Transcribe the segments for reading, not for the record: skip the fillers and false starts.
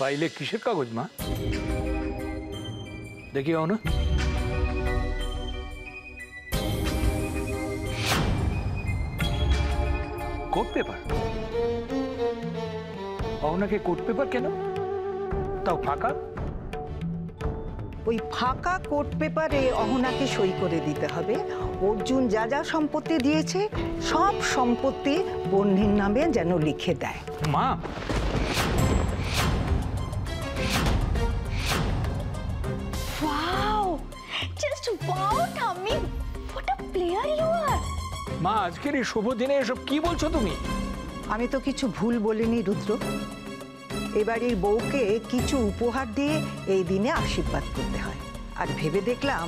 ফাইলে কিসের কাগজ মা? দেখি না। Court paper? অহনাকে কোর্ট পেপার কেন? তাও ফাঁকা? ওই ফাঁকা কোর্ট পেপারে অহনাকে সই করে দিতে হবে। অর্জুন যা যা সম্পত্তি দিয়েছে সব সম্পত্তি বন্ধির নামে যেন লিখে দেয়। মা, Wow! Just wow, Tommy! What a player you are! মা আজকের এই শুভ দিনে এসব কি বলছো তুমি? আমি তো কিছু ভুল বলিনি রুদ্র। এবাড়ির বউকে কিছু উপহার দিয়ে এই দিনে আশীর্বাদ করতে হয়, আর ভেবে দেখলাম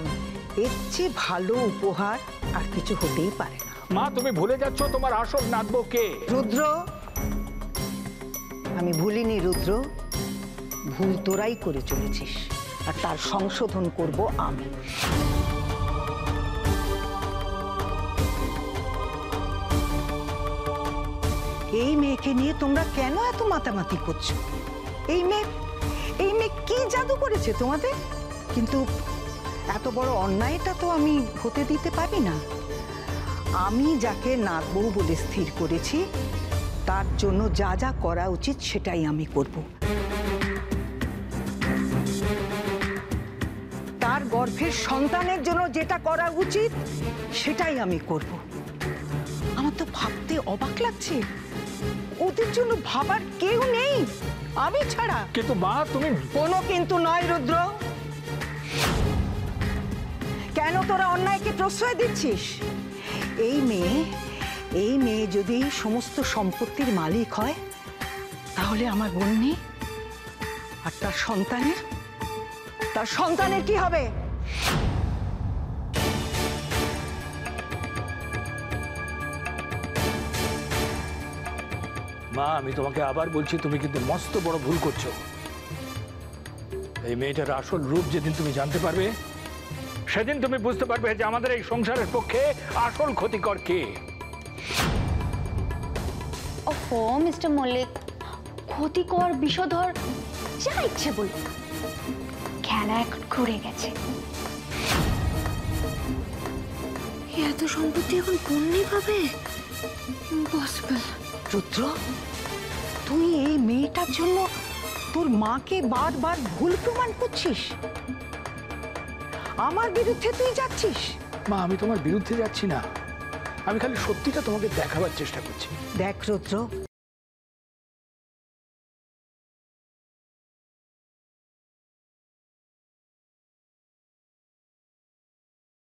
এর চেয়ে ভালো উপহার আর কিছু হতেই পারে না। মা তুমি ভুলে যাচ্ছ তোমার আসল নাতবউ কে। রুদ্র, আমি ভুলিনি রুদ্র, ভুল তোরাই করে চলেছিস, আর তার সংশোধন করব আমি। এই মেয়েকে নিয়ে তোমরা কেন এত মাতামাতি করছো? এই মেয়ে কি জাদু করেছে তোমাদের? কিন্তু এত বড় অন্যায়টা তো আমি হতে দিতে পারি না। আমি যাকে নাতবউ বলে স্থির করেছি তার জন্য যা যা করা উচিত সেটাই আমি করব। তার গর্ভের সন্তানের জন্য যেটা করা উচিত সেটাই আমি করব। আমার তো ভাবতে অবাক লাগছে, ওদের জন্য ভাবার কেউ নেই আমি ছাড়া। কিন্তু মা তুমি কোনো কিন্তু নয় রুদ্র। কেন তোরা অন্যায়কে প্রশ্রয় দিচ্ছিস? এই মেয়ে যদি সমস্ত সম্পত্তির মালিক হয় তাহলে আমার বন্নি আর তার সন্তানের কি হবে? মা আমি তোমাকে আবার বলছি, তুমি কিন্তু মস্ত বড় ভুল করছো। এই মেয়েটার আসল রূপ যেদিন তুমি জানতে পারবে সেদিন তুমি বুঝতে পারবে যে আমাদের এই সংসারের পক্ষে আসল ক্ষতিকর কে। ওহো মিস্টার মল্লিক, ক্ষতিকর বিষধর যা ইচ্ছে বলুন, খেলা এখন ঘুরে গেছে। এত সম্পত্তি এখন বন্যি পাবে? ইম্পসিবল। রুদ্র, তুই এই মেয়েটার জন্য তোর মাকে বারবার ভুল প্রমাণ করছিস, আমার বিরুদ্ধে তুই যাচ্ছিস। মা আমি তোমার বিরুদ্ধে যাচ্ছি না, আমি খালি সত্যিটা তোমাকে দেখাবার চেষ্টা করছি। দেখ রুদ্র,